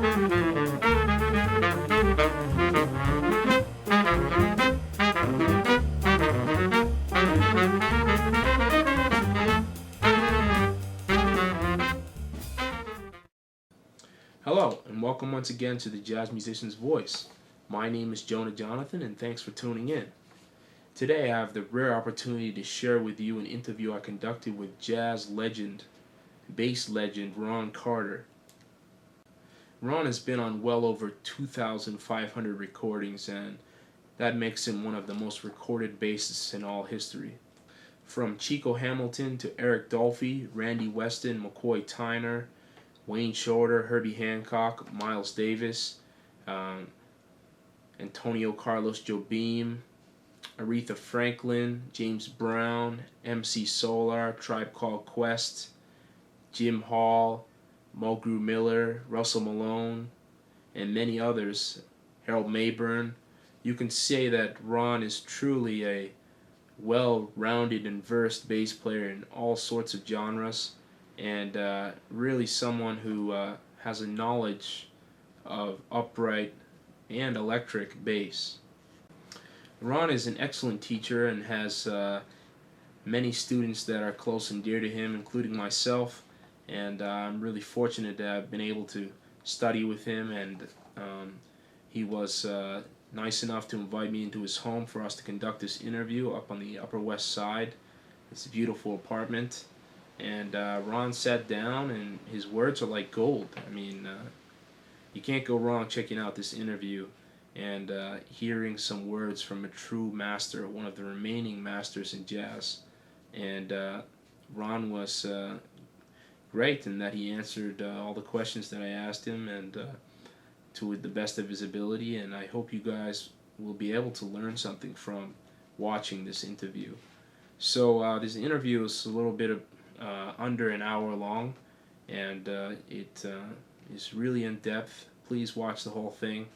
Hello, and welcome once again to the Jazz Musician's Voice. My name is Jonah Jonathan, and thanks for tuning in. Today I have the rare opportunity to share with you an interview I conducted with jazz legend, bass legend Ron Carter. Ron has been on well over 2,500 recordings, and that makes him one of the most recorded bassists in all history. From Chico Hamilton to Eric Dolphy, Randy Weston, McCoy Tyner, Wayne Shorter, Herbie Hancock, Miles Davis, Antonio Carlos Jobim, Aretha Franklin, James Brown, MC Solar, Tribe Called Quest, Jim Hall, Mulgrew Miller, Russell Malone, and many others, Harold Mayburn. You can say that Ron is truly a well-rounded and versed bass player in all sorts of genres, and really someone who has a knowledge of upright and electric bass. Ron is an excellent teacher and has many students that are close and dear to him, including myself, and I'm really fortunate to have been able to study with him, and he was nice enough to invite me into his home for us to conduct this interview up on the Upper West Side. It's a beautiful apartment. And Ron sat down, and his words are like gold. I mean, you can't go wrong checking out this interview and hearing some words from a true master, one of the remaining masters in jazz. And Ron was great in that he answered all the questions that I asked him, and to the best of his ability. And I hope you guys will be able to learn something from watching this interview. So this interview is a little bit of under an hour long, and it is really in depth. Please watch the whole thing.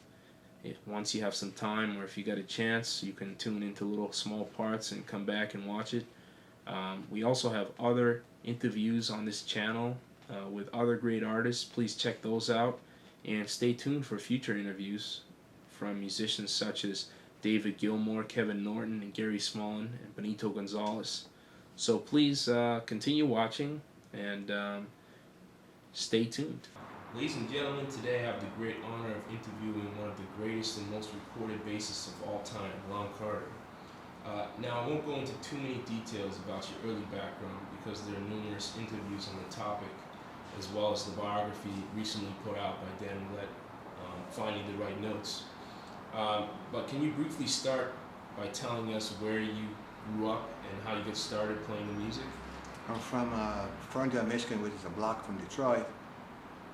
Once you have some time, or if you got a chance, you can tune into little small parts and come back and watch it. We also have other interviews on this channel with other great artists. Please check those out, and stay tuned for future interviews from musicians such as David Gilmour, Kevin Norton, and Gary Smallin, and Benito Gonzalez. So please continue watching and stay tuned. Ladies and gentlemen, today I have the great honor of interviewing one of the greatest and most recorded bassists of all time, Ron Carter. Now, I won't go into too many details about your early background because there are numerous interviews on the topic, as well as the biography recently put out by Dan Millett, Finding the Right Notes. But can you briefly start by telling us where you grew up and how you get started playing the music? I'm from Ferndale, Michigan, which is a block from Detroit.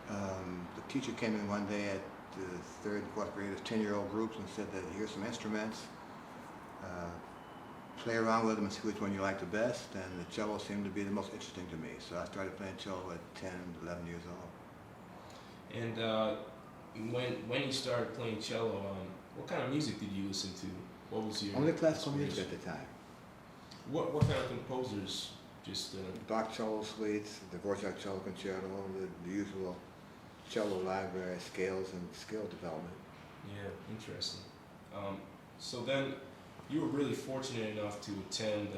The teacher came in one day at the 3rd and 4th graders, 10-year-old groups, and said that here's some instruments. Play around with them and see which one you like the best, and the cello seemed to be the most interesting to me. So I started playing cello at 10, 11 years old. And when you started playing cello, what kind of music did you listen to? What was your only classical music at the time? What kind of composers? Just Bach cello suites, the Dvorak cello concerto, the usual cello library scales and skill development. Yeah, interesting. So then, you were really fortunate enough to attend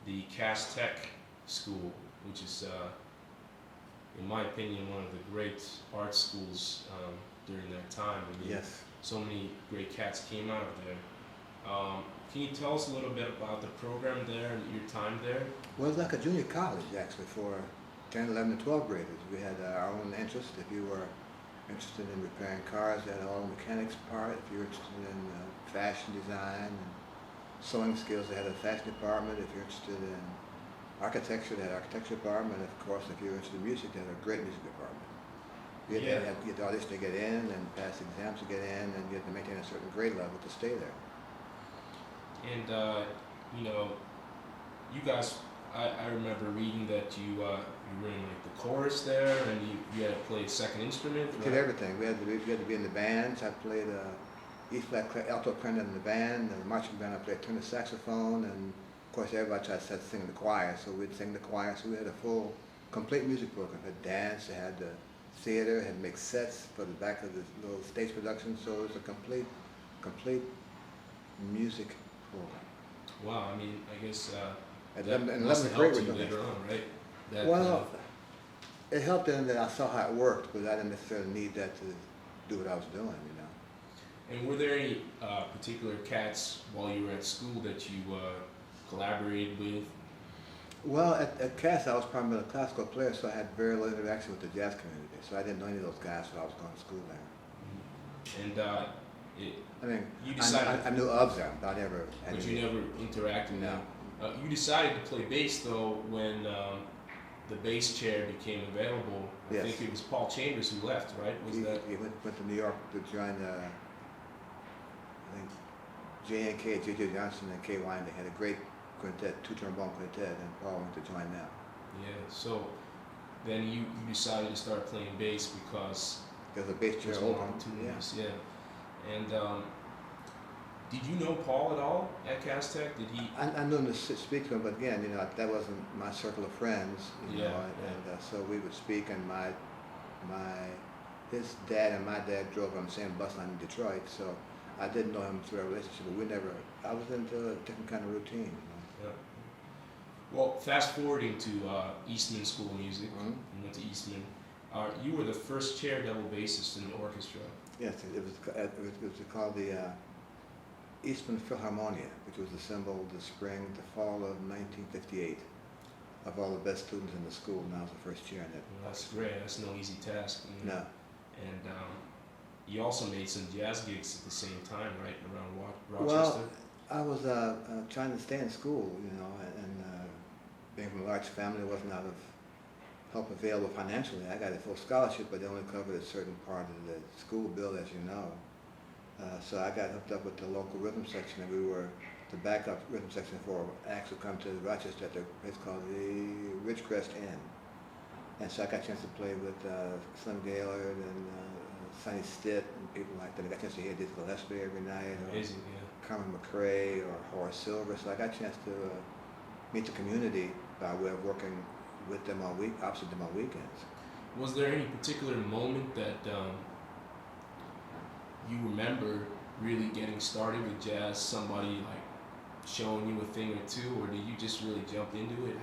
the Cass Tech School, which is, in my opinion, one of the great art schools during that time. I mean, yes. So many great cats came out of there. Can you tell us a little bit about the program there and your time there? Well, it's like a junior college, actually, for 10, 11, and 12 graders. We had our own interest. If you were interested in repairing cars, they had an auto mechanics part. If you were interested in fashion design and sewing skills, they had a fashion department. If you're interested in architecture, they had an architecture department. And of course, if you're interested in music, they had a great music department. You had to audition to get in and pass exams to get in, and you had to maintain a certain grade level to stay there. And, you guys, I remember reading that you were in like the chorus there, and you had to play a second instrument. We did everything. We had to be in the bands. I played E-flat alto clarinet in the band, and the marching band I played tenor saxophone, and of course everybody tried to sing in the choir, so we'd sing the choir. So we had a full, complete music program. They had dance, they had theater, had mixed sets for the back of the little stage production, so it was a complete music program. Wow, I mean, I guess At that 11th must have grade helped we're you doing later that. on, right? That, Well, it helped in that I saw how it worked, but I didn't necessarily need that to do what I was doing, you know. and were there any particular cats while you were at school that you collaborated with? Well, at Cass, I was primarily a classical player, so I had very little interaction with the jazz community. So I didn't know any of those guys while I was going to school there. And I mean, you decided, I knew of them, but I never had but any. you never interacted with No. them. You decided to play bass though when the bass chair became available. I Yes. think it was Paul Chambers who left, right? Was that? He went to New York to join, I think, J&K, J.J. Johnson and Kay Wine. They had a great quintet, two-trombone quintet, and Paul went to join them. Yeah. So then you decided to start playing bass because There's a bass chair there's more open. opportunities. Yeah. And did you know Paul at all at Cass Tech? Did he? I knew him to speak to him, but again, you know, that wasn't my circle of friends, you Yeah, know, and so we would speak, and his dad and my dad drove on the same bus line in Detroit, so I didn't know him through our relationship, but I was into a different kind of routine, you know. Yeah. Well, fast forwarding to Eastman School of Music, Mhm. you went to Eastman. You were the first chair double bassist in the orchestra. Yes, it was called the Eastman Philharmonia, which was assembled the fall of 1958, of all the best students in the school, and I was the first chair in it. Well, that's great. That's no easy task. No. And you also made some jazz gigs at the same time, right, around Well, Rochester? I was trying to stay in school, you know, and being from a large family, wasn't out of help available financially. I got a full scholarship, but they only covered a certain part of the school bill, as you know. So I got hooked up with the local rhythm section, and we were the backup rhythm section for acts who come to Rochester at a place called the Ridgecrest Inn. And so I got a chance to play with Slim Gaillard and Sonny Stitt and people like that. I got a chance to hear Dizzy Gillespie every night, or Amazing, yeah. Carmen McRae, or Horace Silver. So I got a chance to meet the community by way of working with them opposite them on weekends. Was there any particular moment that you remember really getting started with jazz? Somebody like showing you a thing or two, or did you just really jump into it?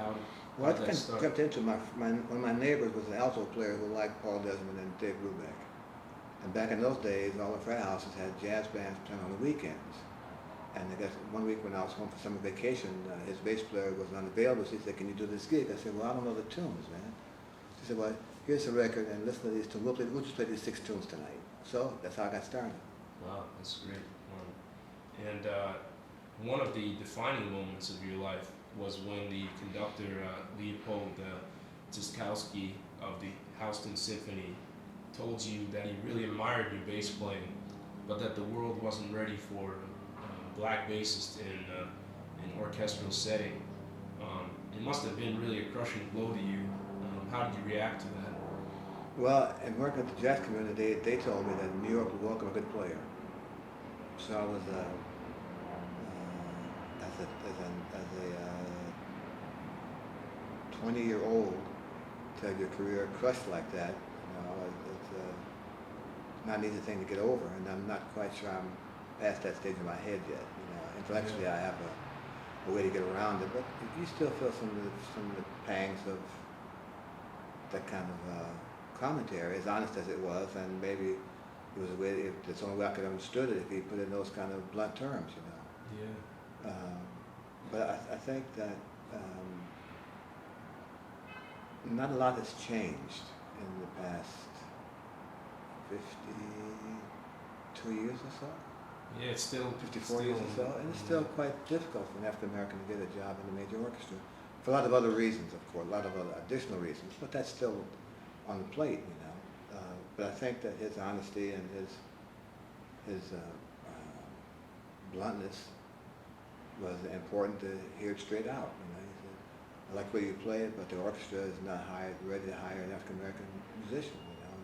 Well, I did that kind start? of jumped into one of my neighbors was an alto player who liked Paul Desmond and Dave Brubeck. And back in those days, all the frat houses had jazz bands playing on the weekends. And I guess one week when I was home for summer vacation, his bass player was unavailable, so he said, "Can you do this gig?" I said, "Well, I don't know the tunes, man." He said, "Well, here's the record, and listen to these tunes. We'll just play these 6 tunes tonight." So that's how I got started. Wow, that's great. And one of the defining moments of your life was when the conductor, Leopold Tiskowski of the Houston Symphony, told you that he really admired your bass playing, but that the world wasn't ready for black bassist in an orchestral setting. It must have been really a crushing blow to you. How did you react to that? Well, and working at the jazz community, they told me that New York would welcome a good player. So I was, as a 20-year-old, to have your career crushed like that, you know, it's not an easy thing to get over, and I'm not quite sure I'm past that stage in my head yet. You know, intellectually I have a way to get around it, but you still feel some of the pangs of that kind of commentary, as honest as it was, and maybe it was a way, it's the only way I could have understood it if he put it in those kind of blunt terms, you know. Yeah. But I think that not a lot has changed in the past 52 years or so. Yeah, it's still 54 years or so, and it's still quite difficult for an African American to get a job in a major orchestra, for a lot of other reasons, of course, a lot of other additional reasons, but that's still on the plate, you know. But I think that his honesty and his bluntness was important to hear it straight out. You know, he said, "I like the way you play it, but the orchestra is not ready to hire an African American musician." You know,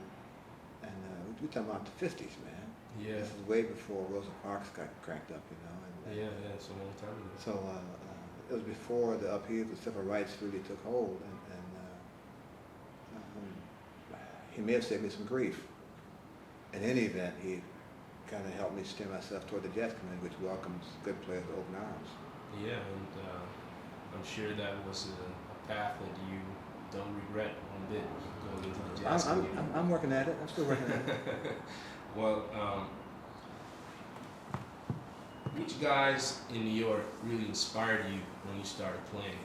and we're talking about the '50s, man. Yeah. This is way before Rosa Parks got cranked up, you know. Yeah, it's a long time ago. So it was before the upheaval of civil rights really took hold, and he may have saved me some grief. In any event, he kind of helped me steer myself toward the jazz community, which welcomes good players with open arms. Yeah, and I'm sure that was a path that you don't regret one bit going into the jazz community. I'm working at it. I'm still working at it. Well, which guys in New York really inspired you when you started playing?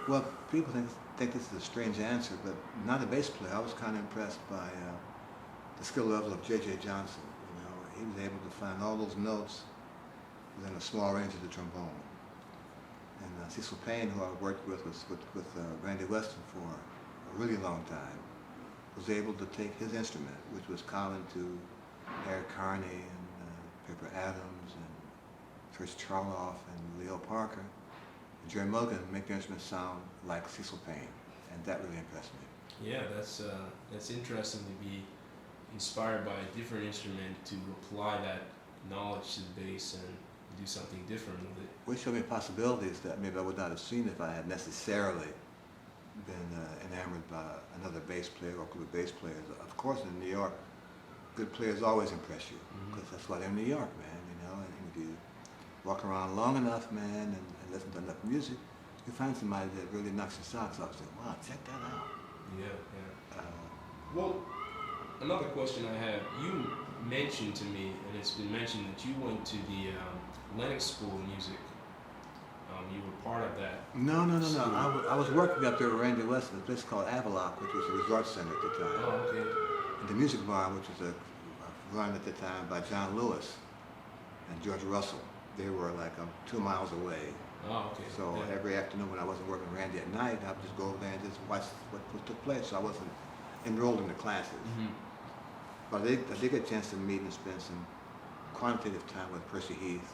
Well, people think this is a strange answer, but not a bass player. I was kind of impressed by the skill level of J.J. Johnson. You know, he was able to find all those notes within a small range of the trombone. And Cecil Payne, who I worked with Randy Weston for a really long time, was able to take his instrument, which was common to Eric Carney and Pepper Adams and Fritz Charloff and Leo Parker, and Jerry Mulligan, and make their instrument sound like Cecil Payne, and that really impressed me. Yeah, that's interesting to be inspired by a different instrument to apply that knowledge to the bass and do something different with it. Which showed me possibilities that maybe I would not have seen if I had necessarily been enamored by another bass player or group of bass players. Of course, in New York, good players always impress you, because that's why they're in New York, man, you know, and if you walk around long enough, man, and listen to enough music, you find somebody that really knocks your socks off. Say, wow, check that out. Yeah. Well, another question I have, you mentioned to me, and it's been mentioned that you went to the Lennox School of Music. You were part of that. No. I was working up there with Randy Weston at a place called Avaloq, which was a resort center at the time. Oh, okay. And the Music Barn, which was run at the time by John Lewis and George Russell. They were like 2 miles away. Oh, okay. So every afternoon when I wasn't working with Randy at night, I would just go over there and just watch what took place. So I wasn't enrolled in the classes. Mm-hmm. But I did get a chance to meet and spend some quantitative time with Percy Heath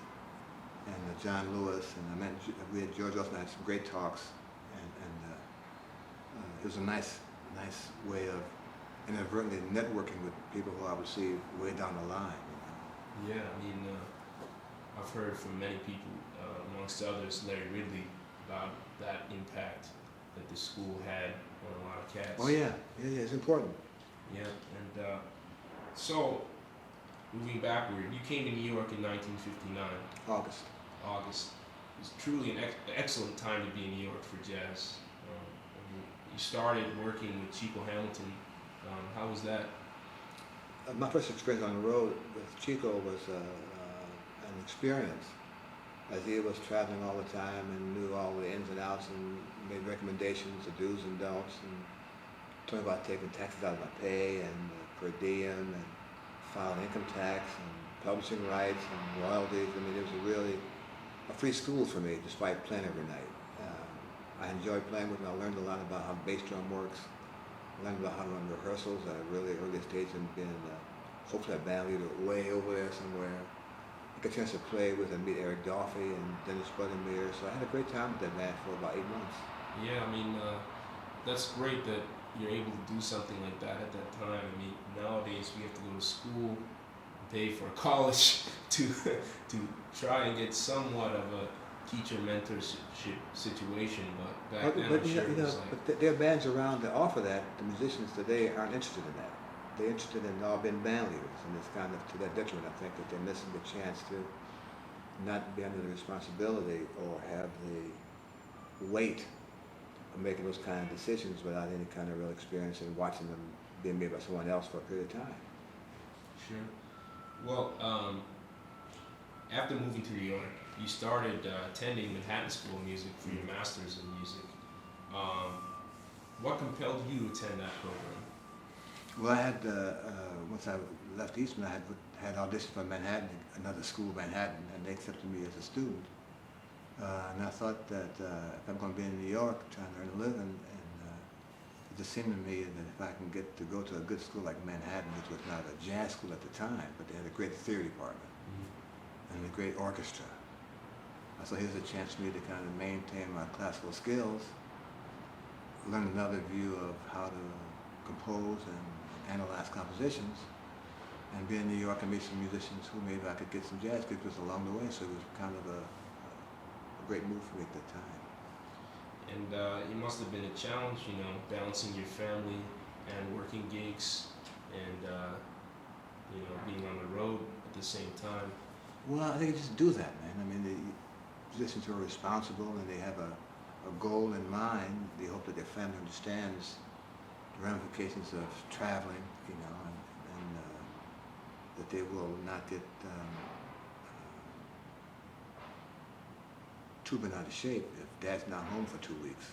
and John Lewis, and we had George Russell, had some great talks, and it was a nice way of inadvertently networking with people who I would see way down the line. You know? Yeah, I've heard from many people, amongst others, Larry Ridley, about that impact that the school had on a lot of cats. Oh yeah, it's important. Yeah, and so, moving backward, you came to New York in 1959. August. It was truly an excellent time to be in New York for jazz. You started working with Chico Hamilton. How was that? My first experience on the road with Chico was an experience, as he was traveling all the time and knew all the ins and outs and made recommendations, the do's and don'ts, and told me about taking taxes out of my pay and per diem and filing income tax and publishing rights and royalties. I mean, it was really a free school for me, despite playing every night. I enjoyed playing with him. I learned a lot about how bass drum works. I learned about how to run rehearsals at a really early stage and being hopefully a band leader way over there somewhere. I got a chance to play with and meet Eric Dolphy and Dennis Budimir, so I had a great time with that band for about 8 months. Yeah, that's great that you're able to do something like that at that time. Nowadays we have to go to school, pay for college to try and get somewhat of a teacher mentorship situation, but back then I'm sure it was like... But there are bands around that offer that. The musicians today aren't interested in that. They're interested in all being band leaders, and it's kind of to their detriment, I think, that they're missing the chance to not be under the responsibility or have the weight of making those kind of decisions without any kind of real experience and watching them being made by someone else for a period of time. Sure. Well, after moving to New York, you started attending Manhattan School of Music for your master's in music. What compelled you to attend that program? Well, I had, once I left Eastman, I had auditioned for Manhattan, another school in Manhattan, and they accepted me as a student. And I thought that if I'm going to be in New York trying to earn a living, it just seemed to me that if I can get to go to a good school like Manhattan, which was not a jazz school at the time, but they had a great theater department and a great orchestra. So here's a chance for me to kind of maintain my classical skills, learn another view of how to compose and analyze compositions, and be in New York and meet some musicians who maybe I could get some jazz pictures along the way. So it was kind of a great move for me at that time. And it must have been a challenge, balancing your family and working gigs, and being on the road at the same time. Well, I think they just do that, man. I mean, the musicians who are responsible and they have a goal in mind. They hope that their family understands the ramifications of traveling, and that they will not get too bent out of shape if dad's not home for 2 weeks,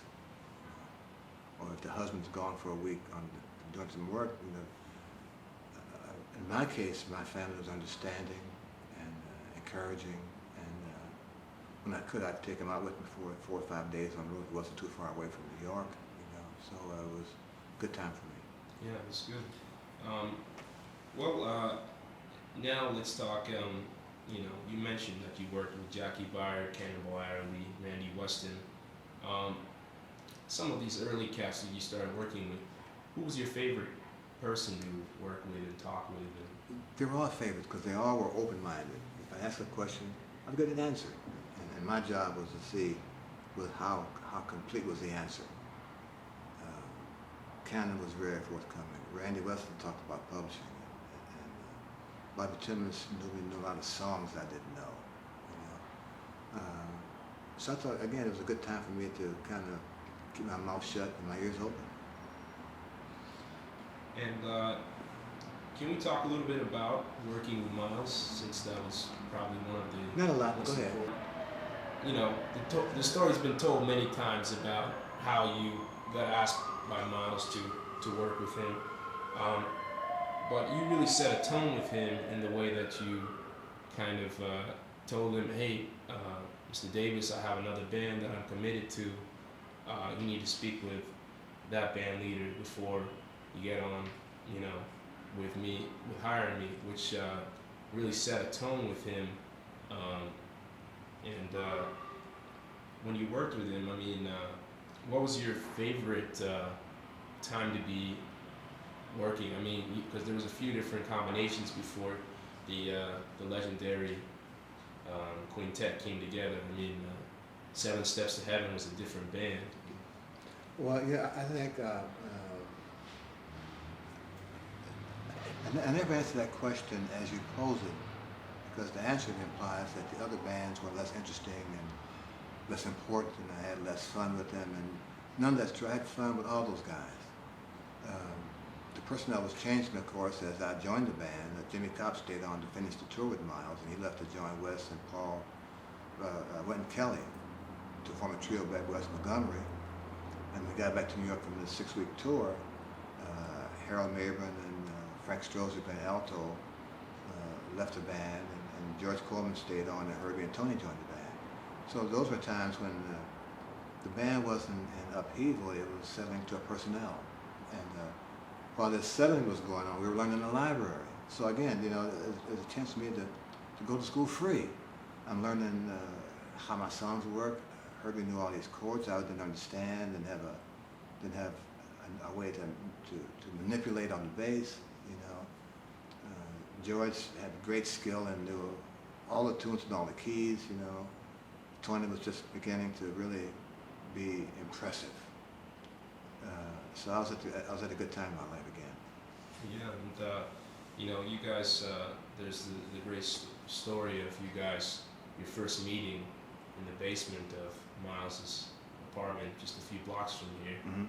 or if the husband's gone for a week on doing some work. In my case, my family was understanding and encouraging, and when I could, I'd take them out with me for 4 or 5 days on the road. It wasn't too far away from New York, so it was a good time for me. Yeah, that's good. Now let's talk. You mentioned that you worked with Jackie Beyer, Cannonball Adderley, Randy Weston. Some of these early cats that you started working with, who was your favorite person to work with and talk with? They were all favorites because they all were open-minded. If I asked a question, I'd get an answer. And my job was to see how complete was the answer. Cannon was very forthcoming. Randy Weston talked about publishing. And Bobby Timmons knew a lot of songs I didn't know. So I thought, again, it was a good time for me to kind of keep my mouth shut and my ears open. And can we talk a little bit about working with Miles, since that was probably one of the... Not a lot, go ahead. The story's been told many times about how you got asked by Miles to work with him. But you really set a tone with him in the way that you kind of told him, hey, Mr. Davis, I have another band that I'm committed to. You need to speak with that band leader before you get on, with me, with hiring me, which really set a tone with him. When you worked with him, what was your favorite time to be working? Because there was a few different combinations before the legendary quintet came together. Seven Steps to Heaven was a different band. Well, yeah, I think I never answered that question as you pose it, because the answer implies that the other bands were less interesting and less important, and I had less fun with them, and none of that's true. I had fun with all those guys. The personnel was changing, of course, as I joined the band. Jimmy Cobb stayed on to finish the tour with Miles, and he left to join Wes and Paul, Wynton Kelly, to form a trio back West Montgomery. And we got back to New York from the 6-week tour. Harold Mabern and Frank Strozier playing alto left the band, and George Coleman stayed on, and Herbie and Tony joined the band. So those were times when the band wasn't in upheaval, it was settling to a personnel. And while this settling was going on, we were learning in the library. So again, it was a chance for me to go to school free. I'm learning how my songs work. Herbie knew all these chords I didn't understand, and didn't have a way to manipulate on the bass. George had great skill and knew all the tunes and all the keys. Tony was just beginning to really be impressive. So I was at a good time in my life again. Yeah, and you guys, there's the great story of you guys, your first meeting in the basement of Miles's apartment, just a few blocks from here. Mm-hmm.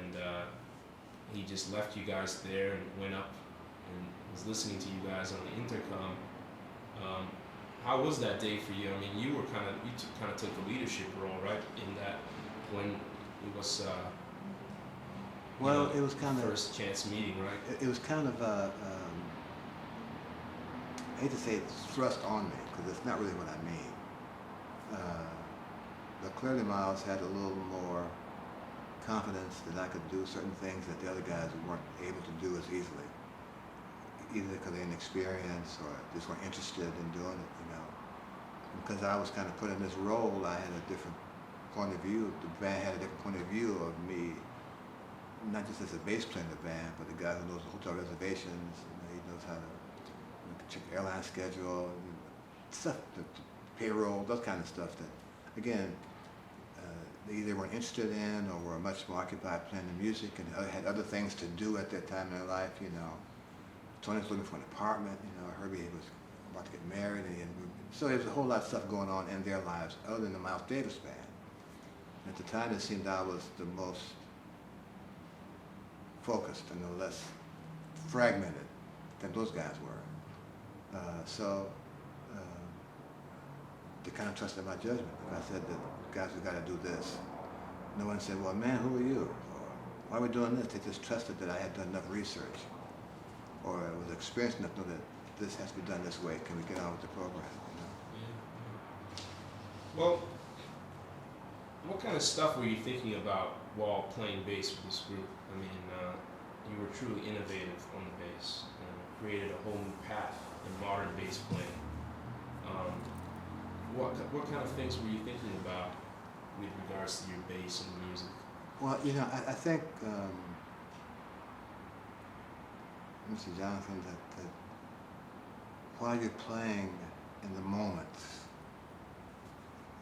And he just left you guys there and went up and was listening to you guys on the intercom. How was that day for you? You were kind of took the leadership role, right? In that, when it was it was kind of first chance meeting, right? It was kind of I hate to say it's thrust on me, because it's not really what I mean. But clearly Miles had a little more confidence that I could do certain things that the other guys weren't able to do as easily, either because they didn't experience or just weren't interested in doing it, Because I was kind of put in this role, I had a different point of view. The band had a different point of view of me, not just as a bass player in the band, but the guy who knows the hotel reservations, he knows how to check the airline schedule, stuff, the payroll, those kind of stuff that, again, they either weren't interested in or were much more occupied playing the music and had other things to do at that time in their life, you know. Tony was looking for an apartment, you know, Herbie was about to get married, so there was a whole lot of stuff going on in their lives other than the Miles Davis band. And at the time it seemed I was the most focused and the less fragmented than those guys were. They kind of trusted my judgment. If I said that, guys, we got to do this, no one said, well, man, who are you? Or why are we doing this? They just trusted that I had done enough research or was experienced enough to know that this has to be done this way. Can we get on with the program? You know? Yeah. Well, what kind of stuff were you thinking about while playing bass with this group? I mean, you were truly innovative on the bass and created a whole new path in modern bass playing. What kind of things were you thinking about with regards to your bass and music? Well, you know, I think, Mr. Jonathan, that while you're playing in the moment,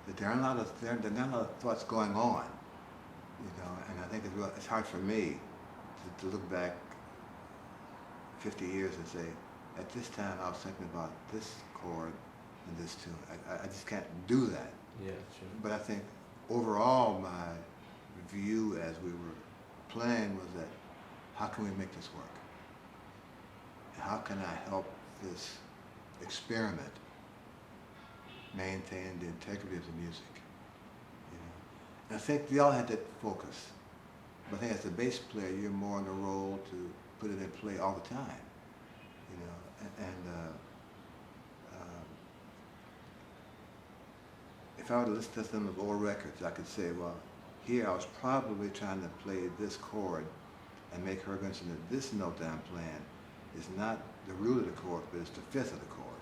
that there are not a lot of thoughts going on, you know, and I think it's hard for me to look back 50 years and say, at this time I was thinking about this chord and this tune. I just can't do that. Yeah, sure. But I think overall my view as we were playing was that how can we make this work? How can I help this experiment maintain the integrity of the music? You know? And I think we all had that focus. But I think as a bass player, you're more on the role to put it in play all the time. You know, if I were to listen to some of old records, I could say, well, here I was probably trying to play this chord and make her mention that this note that I'm playing is not the root of the chord, but it's the fifth of the chord.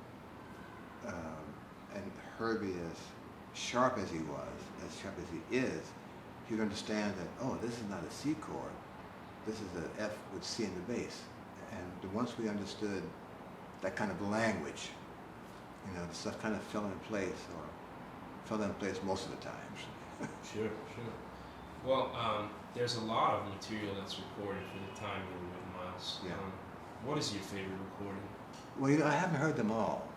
And Herbie, as sharp as he was, as sharp as he is, he would understand that, oh, this is not a C chord, this is an F with C in the bass. And once we understood that kind of language, you know, the stuff kind of fell in place, or fell in place most of the time. Sure. Well, there's a lot of material that's recorded for the time you were with Miles. Yeah. What is your favorite recording? Well, you know, I haven't heard them all,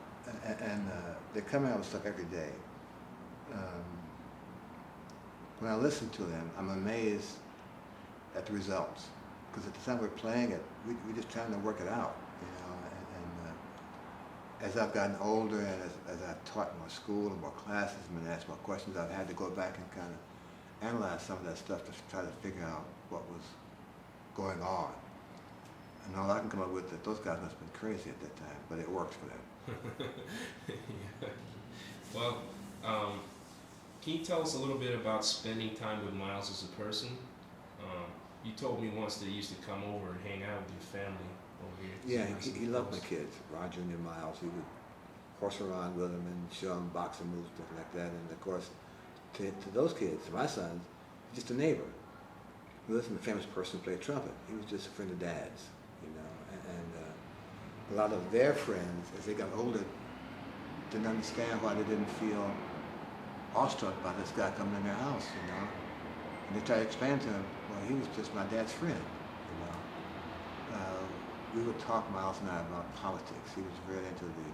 and they're coming out with stuff every day. When I listen to them, I'm amazed at the results, because at the time we're playing it, we're just trying to work it out, you know. And as I've gotten older and as I've taught more school and more classes and been asked more questions, I've had to go back and kind of analyze some of that stuff to try to figure out what was going on. And all I can come up with that those guys must have been crazy at that time, but it worked for them. Yeah. Well, can you tell us a little bit about spending time with Miles as a person? You told me once that he used to come over and hang out with your family over here. Yeah, he loved my kids, Ron Jr. Miles. He would horse around with them and show them boxing moves, stuff like that. And of course, to those kids, to my sons, just a neighbor. He wasn't a famous person who played trumpet. He was just a friend of Dad's, you know. And a lot of their friends, as they got older, didn't understand why they didn't feel awestruck by this guy coming in their house, you know. And they tried to explain to him, well, he was just my dad's friend, you know. We would talk, Miles and I, about politics. He was very into the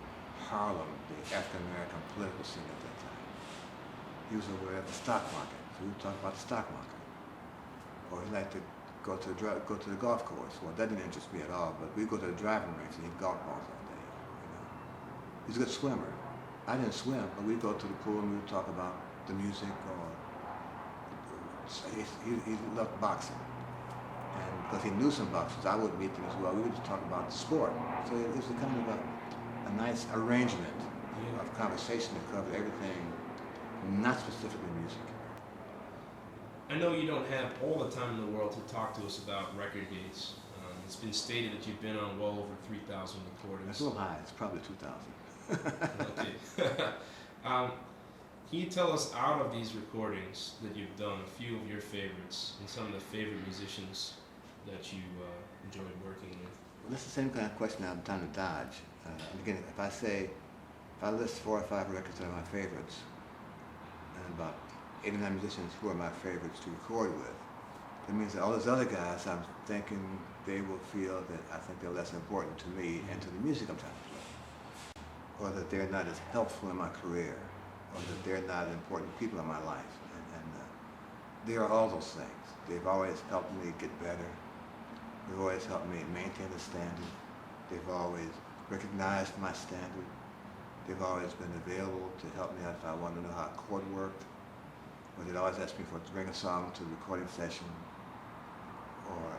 Harlem, the African-American political scene at that time. He was aware of the stock market, so we would talk about the stock market. Or he liked to go to the golf course. Well, that didn't interest me at all, but we'd go to the driving range and eat golf balls all day, you know. He was a good swimmer. I didn't swim, but we'd go to the pool and we would talk about the music, or he loved boxing. And because he knew some boxers, I would meet them as well. We would just talk about the sport. So it was a kind of a nice arrangement of conversation that covered everything, not specifically music. I know you don't have all the time in the world to talk to us about record dates. It's been stated that you've been on well over 3,000 recordings. That's a little high. It's probably 2,000. Okay. Can you tell us, out of these recordings that you've done, a few of your favorites and some of the favorite musicians that you enjoyed working with? Well, that's the same kind of question I'm trying to dodge. And again, if I list 4 or 5 records that are my favorites, and about 8 or 9 musicians who are my favorites to record with. That means that all those other guys, I'm thinking they will feel that I think they're less important to me and to the music I'm trying to play, or that they're not as helpful in my career, or that they're not important people in my life. And they are all those things. They've always helped me get better. They've always helped me maintain the standard. They've always recognized my standard. They've always been available to help me out if I want to know how a chord worked. Or they'd always ask me to bring a song to the recording session, or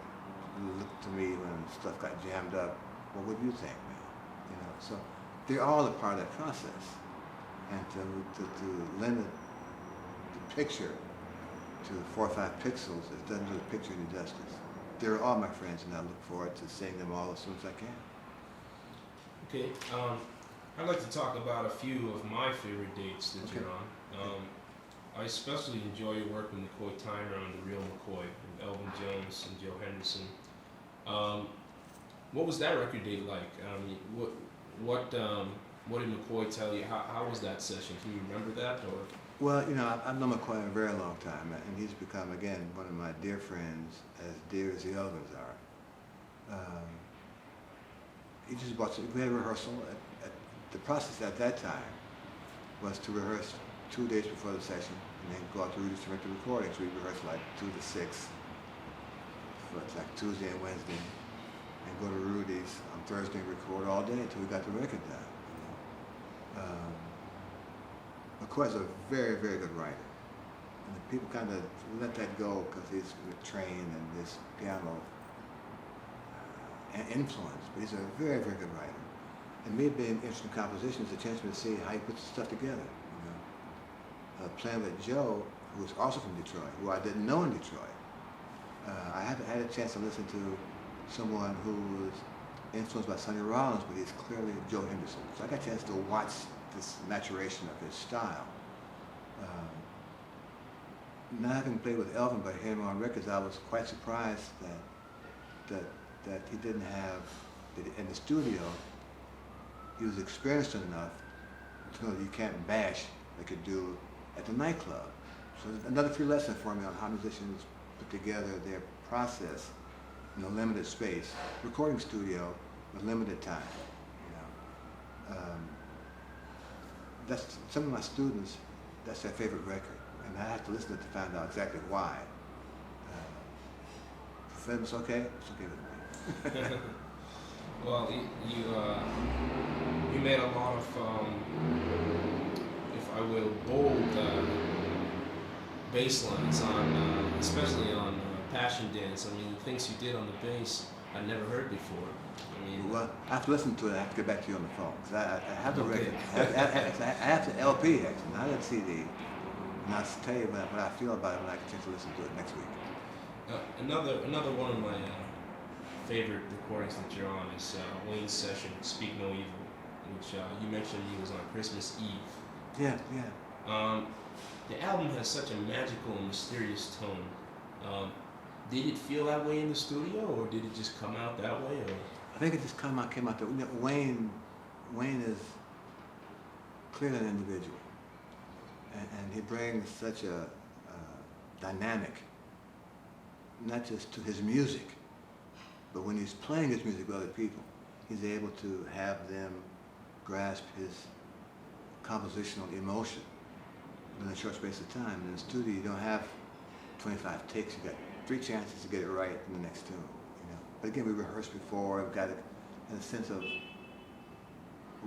look to me when stuff got jammed up. Well, what do you think, man? You know, so they're all a part of that process. And to limit the picture to 4 or 5 pixels, it doesn't do the picture any justice. They're all my friends, and I look forward to seeing them all as soon as I can. Okay, I'd like to talk about a few of my favorite dates that you're on. I especially enjoy your work with McCoy Tyner on The Real McCoy, with Elvin Jones and Joe Henderson. What was that record date like? What did McCoy tell you? How was that session? Can you remember that? Or? Well, you know, I've known McCoy a very long time, and he's become, again, one of my dear friends, as dear as the Elvins are. He just bought some, we had a rehearsal. The process at that time was to rehearse 2 days before the session, and then go out to Rudy's to make the recordings. We rehearsed like 2 to 6, so it's like Tuesday and Wednesday, and go to Rudy's on Thursday and record all day until we got the record done. You know? McCoy's a very, very good writer. And the people kind of let that go because he's trained and this piano influence, but he's a very, very good writer. And me being interested in composition is a chance for me to see how he puts stuff together. You know? Playing with Joe, who was also from Detroit, who I didn't know in Detroit. I haven't had a chance to listen to someone who was influenced by Sonny Rollins, but he's clearly Joe Henderson. So I got a chance to watch this maturation of his style. Not having played with Elvin, but hearing him on records, I was quite surprised that he didn't have, in the studio, he was experienced enough to know that you can't bash like you do at the nightclub. So another free lesson for me on how musicians put together their process in a limited space, recording studio with limited time. You know, that's some of my students. That's their favorite record, and I have to listen to it to find out exactly why. For them, it's okay. It's okay with me. Well, you made a lot of, if I will, bold bass lines on, especially on Passion Dance. I mean, the things you did on the bass I'd never heard before. I mean, well, I have to listen to it. I have to get back to you on the phone because I have the record. I have the LP actually, not a CD. And I'll tell you what I feel about it when I get a chance to listen to it next week. Another one of my favorite recordings that you're on is Wayne's session, Speak No Evil, which you mentioned he was on Christmas Eve. Yeah, yeah. The album has such a magical and mysterious tone. Did it feel that way in the studio, or did it just come out that way? Or? I think it just came out that way. Wayne is clearly an individual, and he brings such a dynamic, not just to his music, but when he's playing his music with other people, he's able to have them grasp his compositional emotion in a short space of time. In the studio, you don't have 25 takes. You got 3 chances to get it right in the next tune. You know. But again, we rehearsed before. We've got a sense of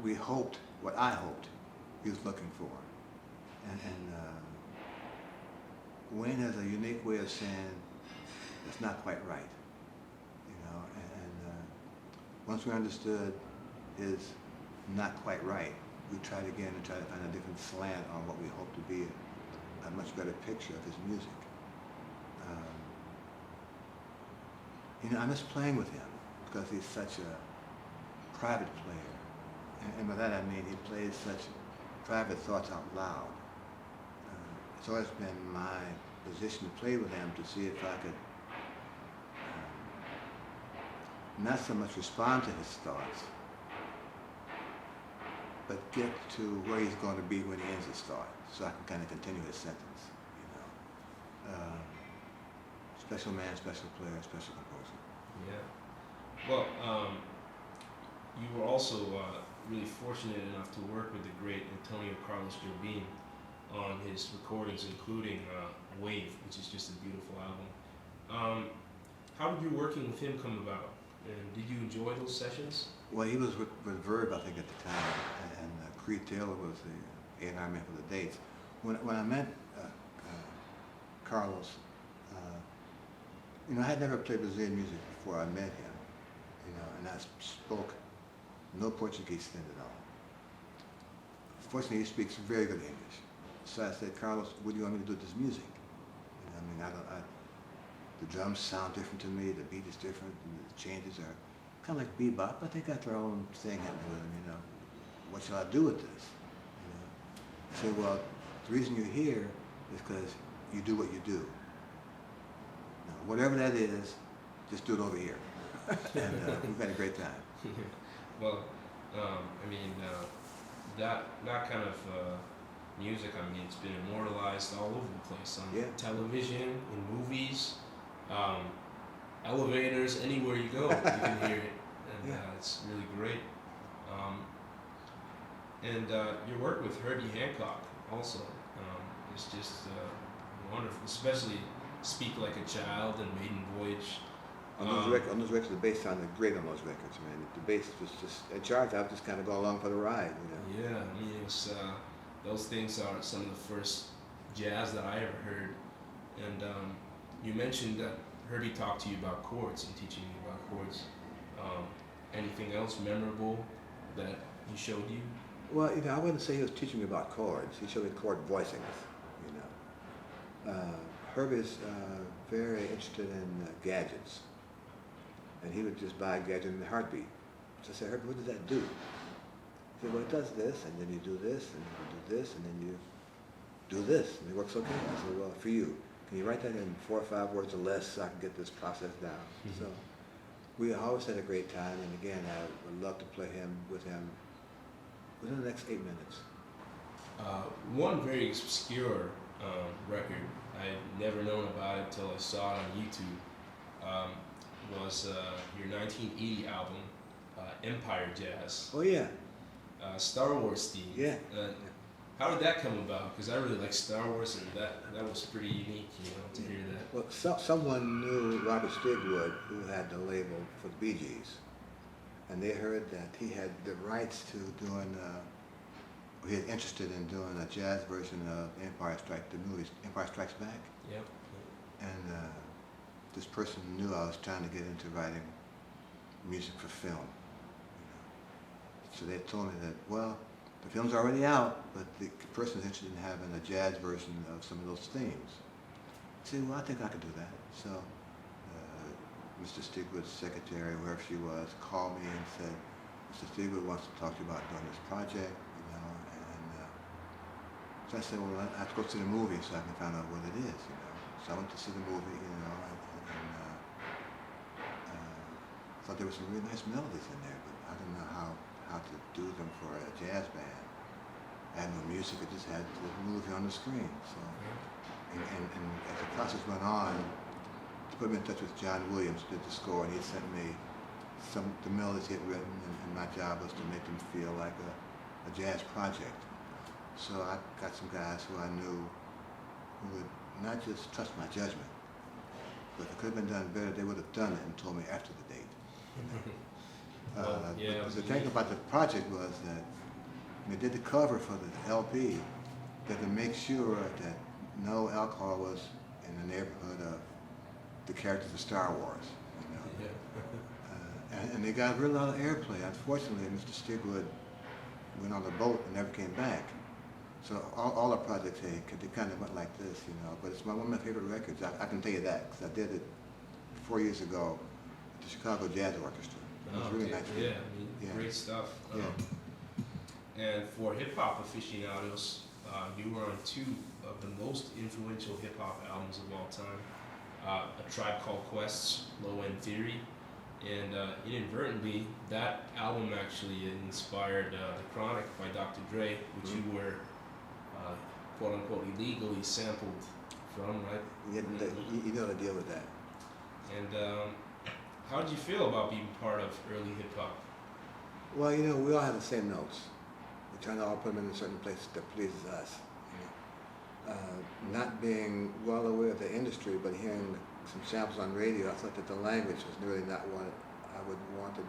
we hoped what I hoped he was looking for, and Wayne has a unique way of saying it's not quite right. You know, and once we understood his not quite right, we tried again and tried to find a different slant on what we hoped to be a much better picture of his music. You know, I miss playing with him because he's such a private player. And by that I mean he plays such private thoughts out loud. It's always been my position to play with him to see if I could not so much respond to his thoughts, but get to where he's going to be when he ends his thought, so I can kind of continue his sentence. You special man, special player, special composer. Yeah. Well, you were also really fortunate enough to work with the great Antonio Carlos Jobim on his recordings, including Wave, which is just a beautiful album. How did your working with him come about? And did you enjoy those sessions? Well, he was with Verb, I think, at the time, and Creed Taylor was the A&R man for the dates. When I met Carlos, I had never played Brazilian music before I met him, and I spoke no Portuguese then at all. Fortunately, he speaks very good English. So I said, Carlos, what do you want me to do with this music? The drums sound different to me, the beat is different, the changes are kind of like bebop, but they got their own thing happening with them, What shall I do with this? I said, well, the reason you're here is because you do what you do. Whatever that is, just do it over here. And we've had a great time. Well, that kind of music, it's been immortalized all over the place on television, in movies, elevators, anywhere you go, you can hear it, and it's really great. And your work with Herbie Hancock also is just wonderful, especially Speak Like a Child and Maiden Voyage. On those records, the bass sounded great on those records, man. The bass was just in charge. I've just kind of gone along for the ride, Yeah, it's, those things are some of the first jazz that I ever heard. And you mentioned that Herbie talked to you about chords and teaching you about chords. Anything else memorable that he showed you? Well, I wouldn't say he was teaching me about chords. He showed me chord voicings, Herbie's very interested in gadgets. And he would just buy a gadget in a heartbeat. So I said, Herbie, what does that do? He said, well, it does this, and then you do this, and you do this, and then you do this, and it works okay. I said, well, for you, can you write that in 4 or 5 words or less so I can get this process down? Mm-hmm. So we always had a great time, and again, I would love to play with him within the next 8 minutes. One very obscure record, I'd never known about it until I saw it on YouTube, was your 1980 album, Empire Jazz. Oh, yeah. Star Wars theme. Yeah. How did that come about? Because I really like Star Wars, and that was pretty unique, to hear that. Well, someone knew Robert Stigwood, who had the label for the Bee Gees, and they heard that he had the rights to doing, he was interested in doing a jazz version of the movie Empire Strikes Back. Yep. And this person knew I was trying to get into writing music for film. So they told me that, well, the film's already out, but the person's interested in having a jazz version of some of those themes. I said, well, I think I could do that. So Mr. Stigwood's secretary, whoever she was, called me and said, Mr. Stigwood wants to talk to you about doing this project, and so I said, well, I have to go see the movie so I can find out what it is, So I went to see the movie, and thought there were some really nice melodies in there, but I didn't know how to do them for a jazz band. I had no music, I just had the movie on the screen. So, and as the process went on, to put me in touch with John Williams, who did the score, and he sent me the melodies he had written, and my job was to make them feel like a jazz project. So I got some guys who I knew who would not just trust my judgment, but if it could have been done better, they would have done it and told me after the date. The thing about the project was that when they did the cover for the LP, they had to make sure that no alcohol was in the neighborhood of the characters of Star Wars. And they got a real lot of airplay. Unfortunately, Mr. Stigwood went on the boat and never came back. So all our projects, they kind of went like this, But it's one of my favorite records. I can tell you that because I did it 4 years ago at the Chicago Jazz Orchestra. It was really nice. Yeah, great stuff. And for hip-hop aficionados, you were on 2 of the most influential hip-hop albums of all time, A Tribe Called Quest's Low End Theory, and inadvertently, that album actually inspired The Chronic by Dr. Dre, which you were, quote-unquote, illegally sampled from, right? You know to deal with that. And how did you feel about being part of early hip hop? Well, you know, we all have the same notes. We're trying to all put them in a certain place that pleases us. You know? Not being well aware of the industry, but hearing some samples on radio, I thought that the language was really not what I would want to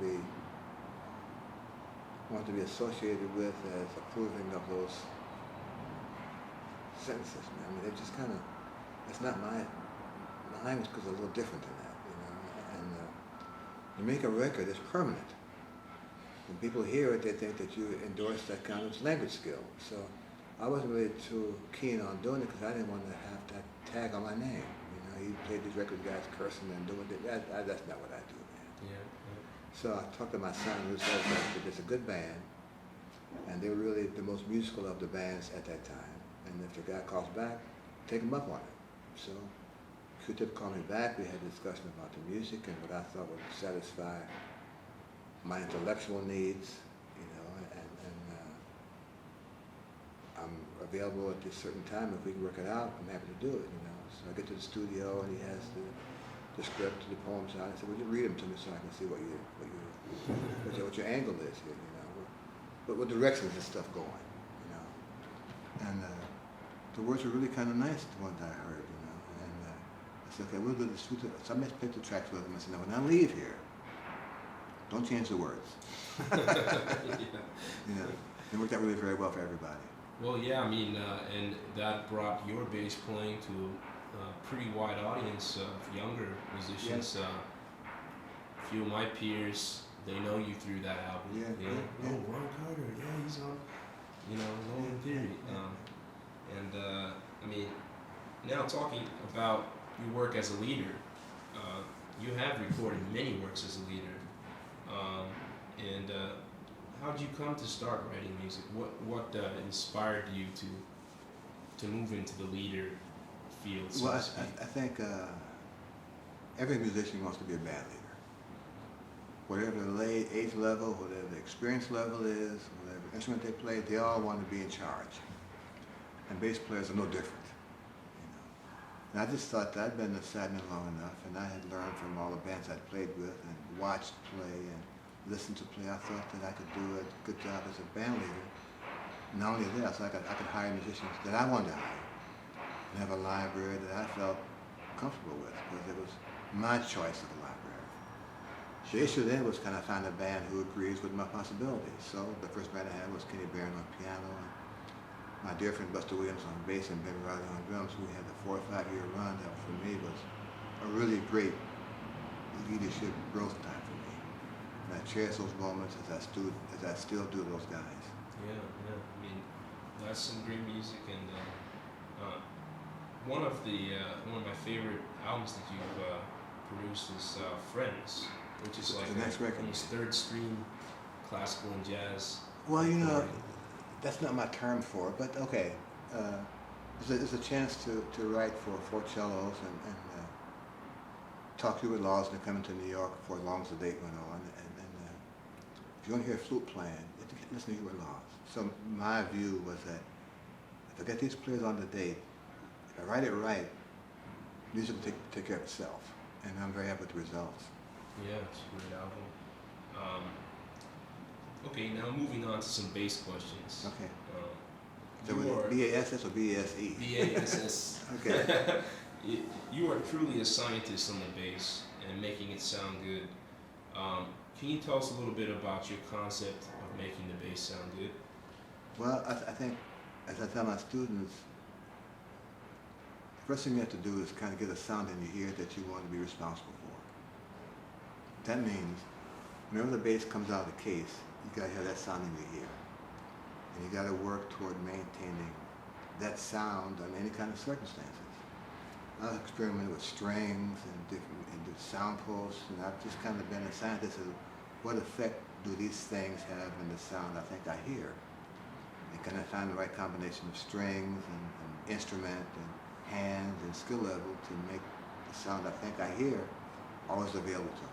be associated with as approving of those sentences. I mean, they're just kind of, it's not my language because it's a little different than that, you know. And you make a record, it's permanent. When people hear it, they think that you endorse that kind of language skill. So I wasn't really too keen on doing it because I didn't want to have that tag on my name. You know, he played these record guys cursing and doing it. That's not what I do, man. Yeah. So I talked to my son who says that it's a good band, and they were really the most musical of the bands at that time. And if the guy calls back, take him up on it. So Q-Tip called me back. We had a discussion about the music and what I thought would satisfy my intellectual needs, you know, and I'm available at this certain time. If we can work it out, I'm happy to do it, you know. So I get to the studio and he has the script, the poems out. I said, "Would you read them to me so I can see what your angle is here, you know, what directions this stuff going, you know?" And the words were really kind of nice, the ones I heard, you know. And I said, "Okay, we'll do this." So I picked the tracks with them. I said, "No, when I leave here, don't change the words." Yeah. You know, it worked out really very well for everybody. Well, yeah, I mean, and that brought your bass playing to a pretty wide audience of younger musicians. Yeah. A few of my peers, they know you through that album. Yeah, You know, yeah. "Oh, Ron Carter, yeah, he's on, you know, Low End Theory." I mean, now talking about your work as a leader, you have recorded many works as a leader. How did you come to start writing music? What inspired you to move into the leader field? So Well, to speak? I think every musician wants to be a band leader. Whatever the age level, whatever the experience level is, whatever instrument they play, they all want to be in charge. And bass players are no different. You know? And I just thought that I'd been in the sidemen long enough, and I had learned from all the bands I'd played with and watched play and listened to play. I thought that I could do a good job as a band leader. Not only that, so I could hire musicians that I wanted to hire and have a library that I felt comfortable with because it was my choice of a library. The issue then was kind of find a band who agrees with my possibilities. So the first band I had was Kenny Barron on piano, and my dear friend Buster Williams on bass and Ben Riley on drums. We had a 4 or 5 year run that for me was a really great leadership growth time for me. And I cherish those moments as I still do those guys. Yeah. I mean, that's some great music, and one of my favorite albums that you've produced is Friends, which is like the next record. almost third stream classical and jazz. Well, you know, recording. that's not my term for it, but okay. It's a chance to write for 4 cellos and talk to Hubert Lawson coming to New York for as long as the date went on. And if you want to hear a flute playing, you have to listen to Hubert Lawson. So my view was that if I get these players on the date, if I write it right, music will take care of itself. And I'm very happy with the results. Yeah, it's a great album. Okay, now moving on to some bass questions. Okay. So You are B-A-S-S or B-A-S-E? BASS. Okay. You are truly a scientist on the bass and making it sound good. Can you tell us a little bit about your concept of making the bass sound good? Well, I think, as I tell my students, the first thing you have to do is kind of get a sound in your ear that you want to be responsible for. That means whenever the bass comes out of the case, you got to have that sound in your ear. And you got to work toward maintaining that sound under any kind of circumstances. I've experimented with strings and different sound posts, and I've just kind of been a scientist of what effect do these things have in the sound I think I hear. And can I find the right combination of strings and instrument and hands and skill level to make the sound I think I hear always available to me.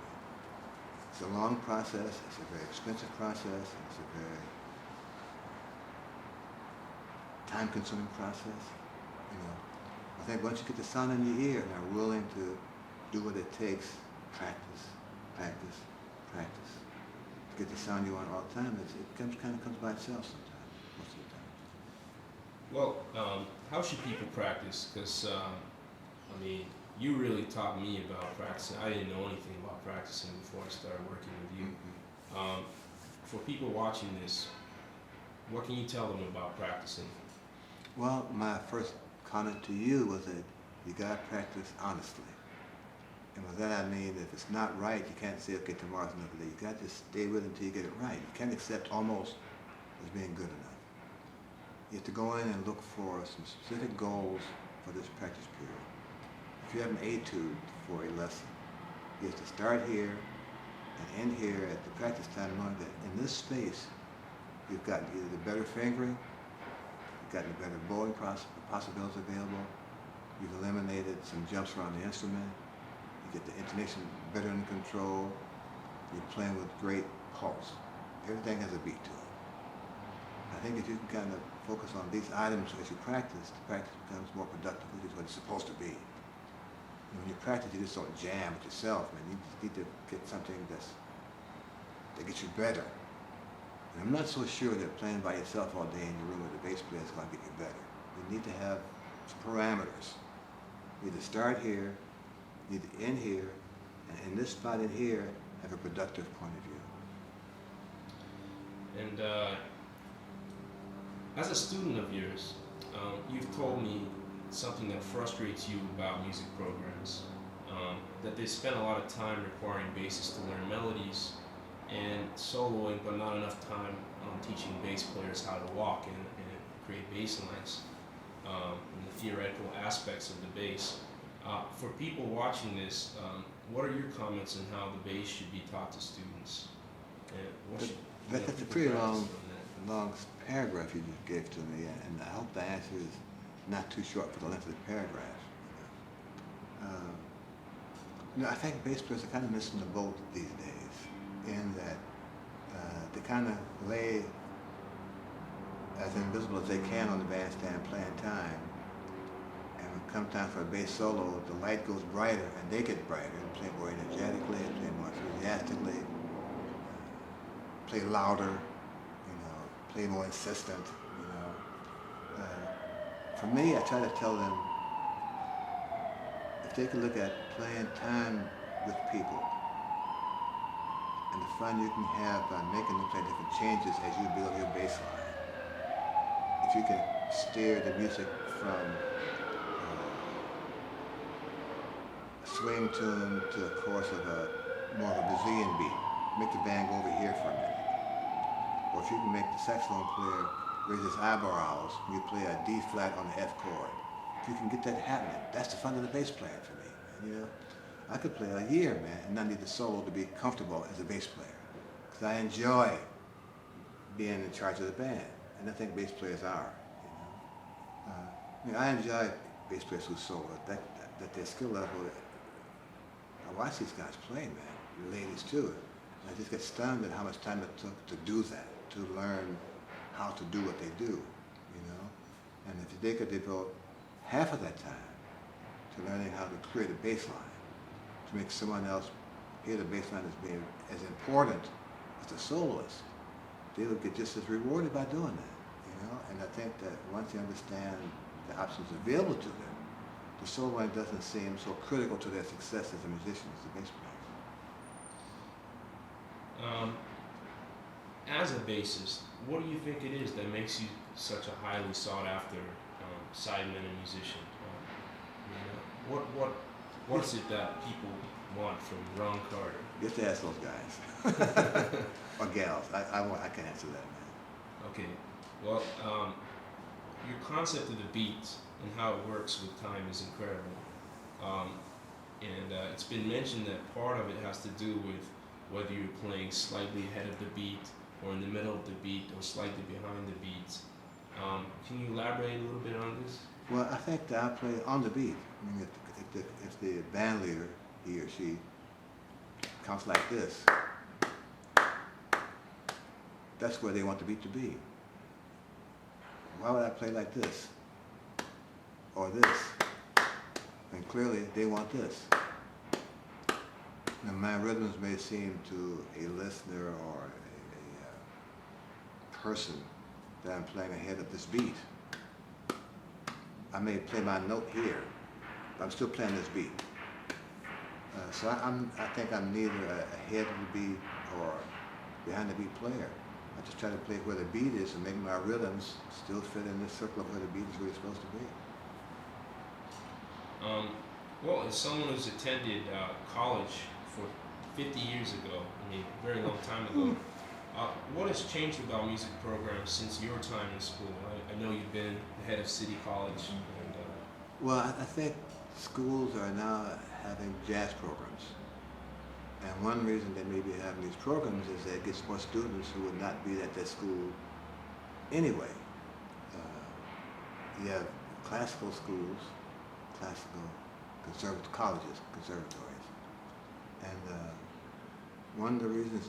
It's a long process, it's a very expensive process, it's a very time-consuming process. You know, I think once you get the sound in your ear and are willing to do what it takes, practice, practice, practice, to get the sound you want all the time, it kind of comes by itself sometimes, most of the time. Well, how should people practice? Because, I mean, you really taught me about practicing. I didn't know anything about practicing before I started working with you. For people watching this, what can you tell them about practicing? Well, my first comment to you was that you gotta practice honestly. And by that I mean, if it's not right, you can't say, okay, tomorrow's another day. You got to stay with it until you get it right. You can't accept almost as being good enough. You have to go in and look for some specific goals for this practice period. If you have an etude for a lesson, you have to start here and end here at the practice time, knowing that in this space, you've gotten either the better fingering, you've gotten the better bowing possibilities available, you've eliminated some jumps around the instrument, you get the intonation better under control, you're playing with great pulse. Everything has a beat to it. I think if you can kind of focus on these items as you practice, the practice becomes more productive, which is what it's supposed to be. And when you practice, you just don't jam with yourself, man. You just need to get something that gets you better. And I'm not so sure that playing by yourself all day in your room with a bass player is going to get you better. You need to have some parameters. You need to start here, you need to end here, and in this spot in here, have a productive point of view. And as a student of yours, you've told me something that frustrates you about music programs, that they spend a lot of time requiring bassists to learn melodies and soloing, but not enough time teaching bass players how to walk and create bass lines and the theoretical aspects of the bass. For people watching this, what are your comments on how the bass should be taught to students? That's a pretty long paragraph you just gave to me, and I hope the answer is not too short for the length of the paragraph. I think bass players are kind of missing the boat these days, in that they kind of lay as invisible as they can on the bandstand playing time, and when it comes time for a bass solo, the light goes brighter and they get brighter and play more energetically, play more enthusiastically, play louder, play more insistent, For me, I try to tell them, if they can look at playing time with people and the fun you can have by making them play different changes as you build your bass line. If you can steer the music from a swing tune to a chorus of more of a Brazilian beat, make the band go over here for a minute. Or if you can make the saxophone player raise his eyebrows when you play a D flat on the F chord. If you can get that happening, that's the fun of the bass playing for me. Man. I could play a year, man, and not need the solo to be comfortable as a bass player. Because I enjoy being in charge of the band, and I think bass players are. I enjoy bass players who solo. That their skill level. I watch these guys play, man. The ladies too. And I just get stunned at how much time it took to do that, to learn how to do what they do, And if they could devote half of that time to learning how to create a bass line, to make someone else hear the bass line as being as important as the soloist, they would get just as rewarded by doing that, And I think that once they understand the options available to them, the soloing doesn't seem so critical to their success as a musician as a bass player. As a bassist, what do you think it is that makes you such a highly sought after sideman and musician? What is it that people want from Ron Carter? You have to ask those guys or gals. I can answer that, man. Okay, well, your concept of the beat and how it works with time is incredible, and it's been mentioned that part of it has to do with whether you're playing slightly ahead of the beat or in the middle of the beat or slightly behind the beat. Can you elaborate a little bit on this? Well, I think that I play on the beat. I mean, if the band leader, he or she, counts like this, that's where they want the beat to be. Why would I play like this? Or this? And clearly they want this. Now my rhythms may seem to a listener or a person that I'm playing ahead of this beat. I may play my note here, but I'm still playing this beat. So I think I'm neither ahead of the beat or behind the beat player. I just try to play where the beat is and make my rhythms still fit in this circle of where the beat is really supposed to be. Well, as someone who's attended college for 50 years ago, I mean, a very long time ago, what has changed about music programs since your time in school? I know you've been the head of City College. And, well, I think schools are now having jazz programs. And one reason they may be having these programs is that it gets more students who would not be at that school anyway. You have classical schools, classical colleges, conservatories. And one of the reasons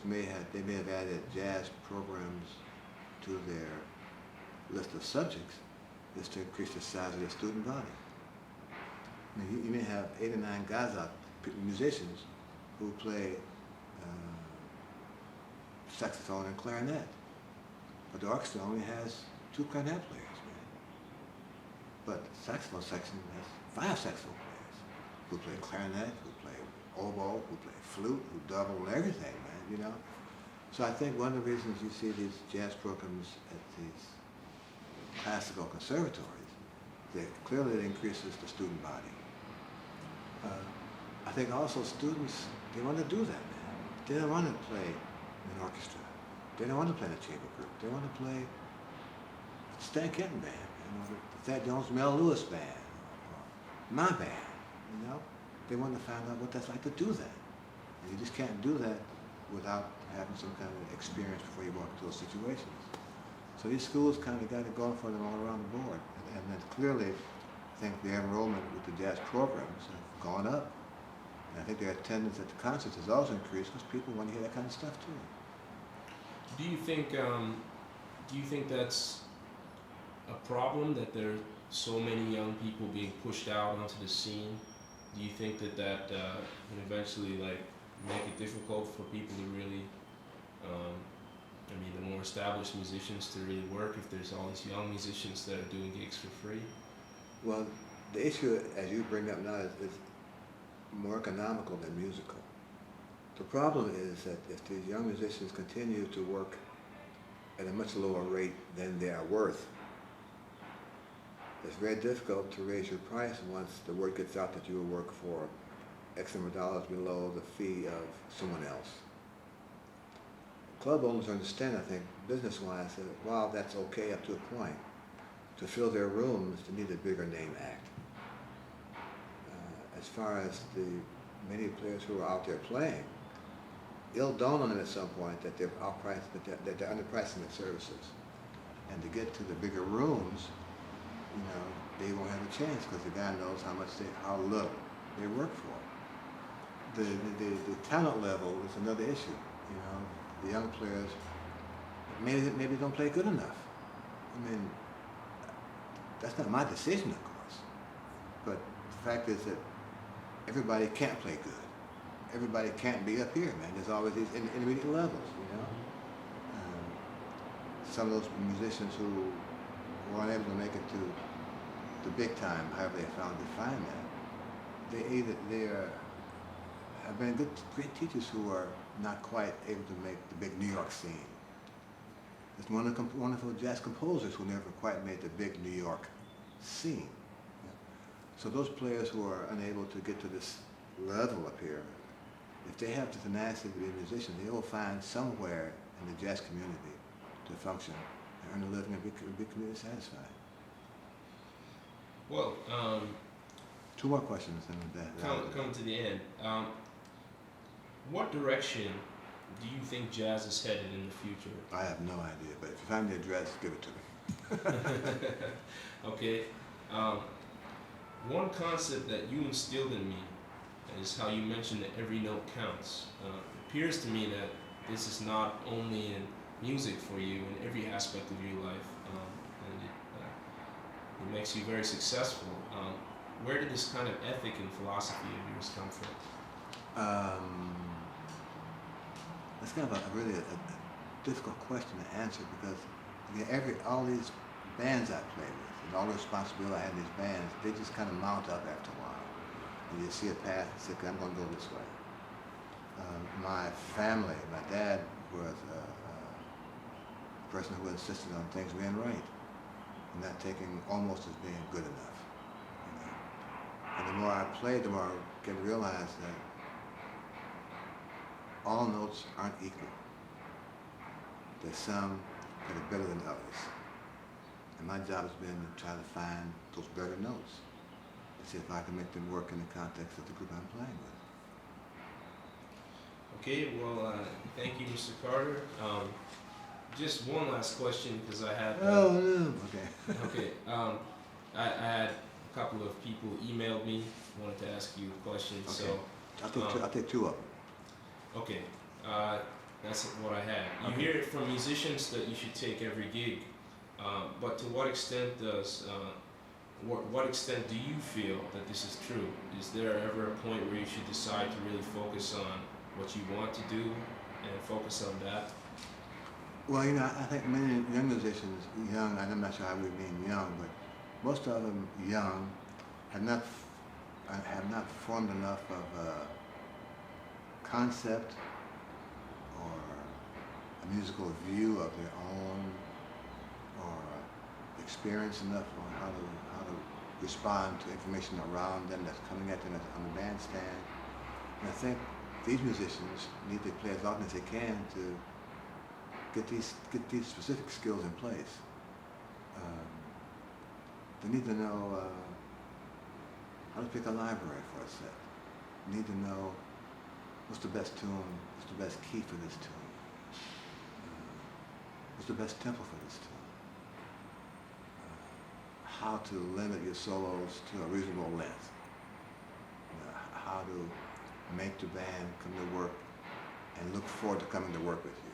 they may have added jazz programs to their list of subjects is to increase the size of their student body. I mean, you may have 8 or 9 guys out, musicians, who play saxophone and clarinet. But the orchestra only has 2 clarinet players, man. But the saxophone section has 5 saxophone players who play clarinet, who play oboe, who play flute, who double everything, man, you know? So I think one of the reasons you see these jazz programs at these classical conservatories, clearly it increases the student body. I think also students, they want to do that, man. They don't want to play in an orchestra. They don't want to play in a chamber group. They want to play the Stan Kenton band, the Thad Jones Mel Lewis band, or my band, you know? They want to find out what that's like to do that. And you just can't do that without having some kind of experience before you walk into those situations. So these schools kind of got it going for them all around the board. And then clearly, I think the enrollment with the jazz programs have gone up. And I think their attendance at the concerts has also increased because people want to hear that kind of stuff too. do you think that's a problem, that there are so many young people being pushed out onto the scene? Do you think that can eventually make it difficult for people to really, the more established musicians to really work if there's all these young musicians that are doing gigs for free? Well, the issue, as you bring up now, is more economical than musical. The problem is that if these young musicians continue to work at a much lower rate than they are worth, it's very difficult to raise your price once the word gets out that you will work for X number of dollars below the fee of someone else. Club owners understand, I think, business-wise, that while that's okay up to a point, to fill their rooms, they need a bigger name act. As far as the many players who are out there playing, it'll dawn on them at some point that they're outpriced, that they're underpricing their services. And to get to the bigger rooms, they won't have a chance because the guy knows how little they work for. The talent level is another issue. The young players maybe don't play good enough. That's not my decision, of course. But the fact is that everybody can't play good. Everybody can't be up here, man. There's always these intermediate levels, some of those musicians who were unable to make it to the big time, however they found to find that, they have been great teachers who are not quite able to make the big New York scene. There's wonderful jazz composers who never quite made the big New York scene. So those players who are unable to get to this level up here, if they have the tenacity to be a musician, they will find somewhere in the jazz community to function and earn a living and be community satisfied. Well, 2 more questions and that. Come to the end. What direction do you think jazz is headed in the future? I have no idea, but if you find the address, give it to me. Okay. One concept that you instilled in me is how you mentioned that every note counts. It appears to me that this is not only in music for you, in every aspect of your life, and it makes you very successful. where did this kind of ethic and philosophy of yours come from? That's kind of a really a difficult question to answer because again, all these bands I play with and all the responsibility I had in these bands, they just kind of mount up after a while. And you see a path and say, okay, I'm going to go this way. My family, my dad was a person who insisted on things being right and not taking almost as being good enough. You know? And the more I played, the more I came to realize that all notes aren't equal. There's some that are better than others. And my job has been to try to find those better notes to see if I can make them work in the context of the group I'm playing with. Okay, well, thank you, Mr. Carter. Just one last question because I had. Oh, no. Okay. Okay. I had a couple of people emailed me, wanted to ask you questions. Okay. So I'll take two of them. Okay, that's what I had. You Okay. hear it from musicians that you should take every gig, but to what extent does, what extent do you feel that this is true? Is there ever a point where you should decide to really focus on what you want to do and focus on that? Well, you know, I think many young musicians, young, and I'm not sure how we mean young, but most of them young have not formed enough of a concept or a musical view of their own, or experience enough on how to respond to information around them that's coming at them on the bandstand. And I think these musicians need to play as often as they can to get these specific skills in place. They need to know how to pick a library for a set. They need to know what's the best tune, what's the best key for this tune, what's the best tempo for this tune, how to limit your solos to a reasonable length, how to make the band come to work and look forward to coming to work with you.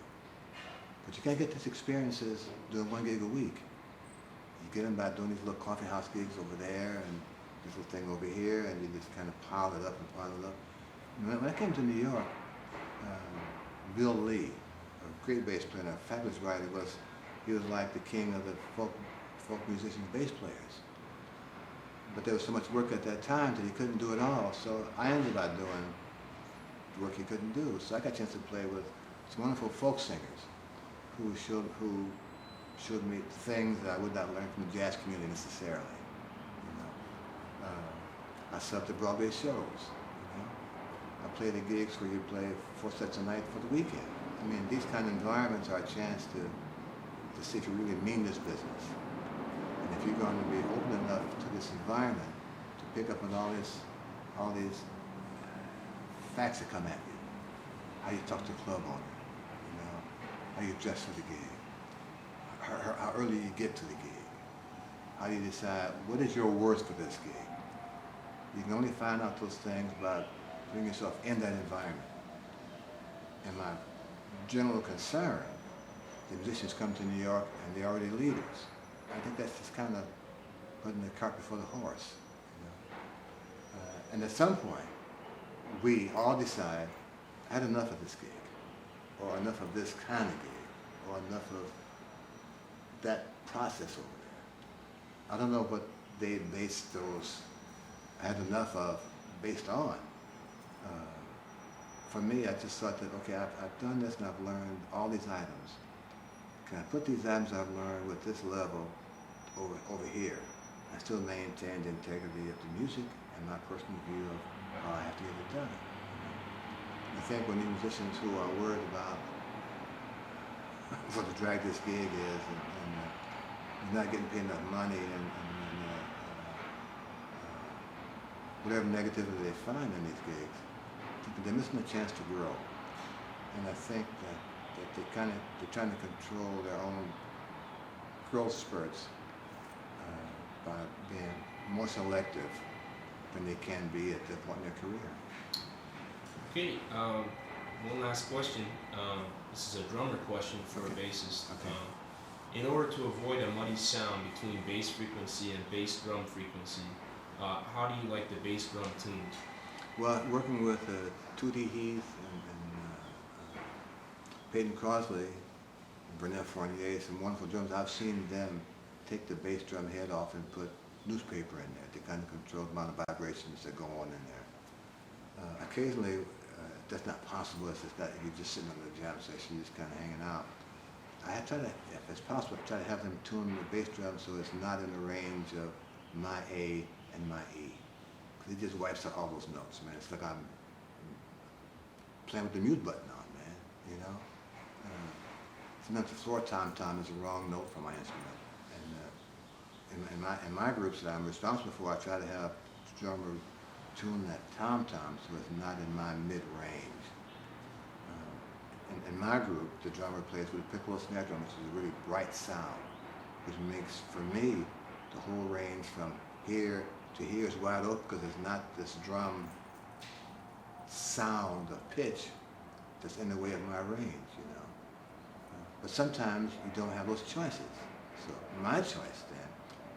But you can't get these experiences doing one gig a week. You get them by doing these little coffee house gigs over there and this little thing over here, and you just kind of pile it up and pile it up. When I came to New York, Bill Lee, a great bass player, a fabulous writer, he was like the king of the folk musician bass players. But there was so much work at that time that he couldn't do it all, so I ended up doing the work he couldn't do. So I got a chance to play with some wonderful folk singers who showed me things that I would not learn from the jazz community necessarily. You know, I subbed at Broadway shows. You know, I played at gigs where you play 4 sets a night for the weekend. I mean, these kind of environments are a chance to see if you really mean this business. And if you're going to be open enough to this environment to pick up on all these facts that come at you, how you talk to a club owner, you know, how you dress for the gig, how early you get to the gig, how you decide what is your worth for this gig. You can only find out those things by putting yourself in that environment. And my general concern, the musicians come to New York and they're already leaders. I think that's just kind of putting the cart before the horse. You know? And at some point, we all decide, I had enough of this gig, or enough of this kind of gig, or enough of that process over there. I don't know what they based those I had enough of based on. For me, I just thought that, okay, I've done this and I've learned all these items. Can I put these items I've learned with this level over here? I still maintain the integrity of the music and my personal view of how I have to get it done. I think when these musicians who are worried about what the drag this gig is and not getting paid enough money and whatever negativity they find in these gigs, they're missing a chance to grow. And I think that they're trying to control their own growth spurts by being more selective than they can be at that point in their career. Okay, one last question. This is a drummer question for a bassist. Okay. In order to avoid a muddy sound between bass frequency and bass drum frequency, How do you like the bass drum tuned? Well, working with Tootie Heath and Peyton Crosley, and Burnett Fournier, some wonderful drums, I've seen them take the bass drum head off and put newspaper in there to kind of control the amount of vibrations that go on in there. Occasionally, that's not possible if it's not, if you're just sitting on the jam session, just kind of hanging out. I try to, if it's possible, I try to have them tune the bass drum so it's not in the range of my A and my E. Because it just wipes out all those notes, man. It's like I'm playing with the mute button on, man, you know? Sometimes the floor tom-tom is the wrong note for my instrument. And in my groups that I'm responsible for, I try to have the drummer tune that tom-tom so it's not in my mid-range. In my group, the drummer plays with a piccolo snare drum, which is a really bright sound, which makes, for me, the whole range from here to here is wide open because there's not this drum sound of pitch that's in the way of my range, you know. But sometimes you don't have those choices. So my choice then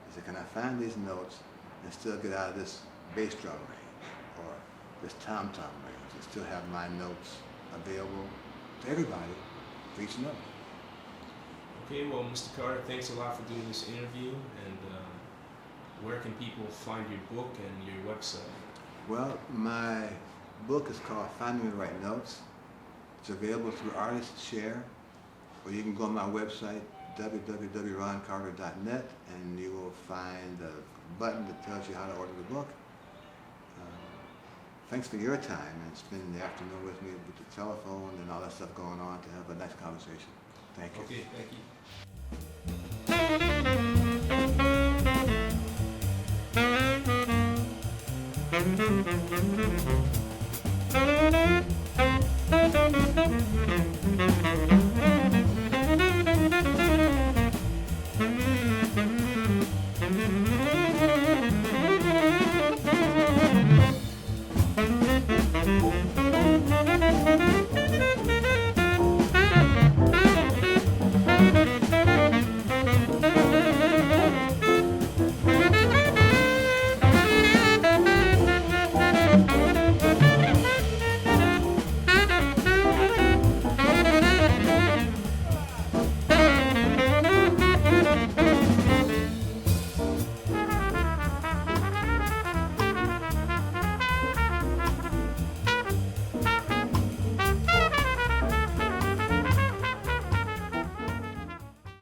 is that can I find these notes and still get out of this bass drum range or this tom-tom range and still have my notes available to everybody for each note. Okay, well, Mr. Carter, thanks a lot for doing this interview. And where can people find your book and your website? Well, my book is called Finding the Right Notes. It's available through Artist Share, or you can go on my website, www.roncarter.net, and you will find a button that tells you how to order the book. Thanks for your time and spending the afternoon with me with the telephone and all that stuff going on to have a nice conversation. Thank you. Okay, thank you.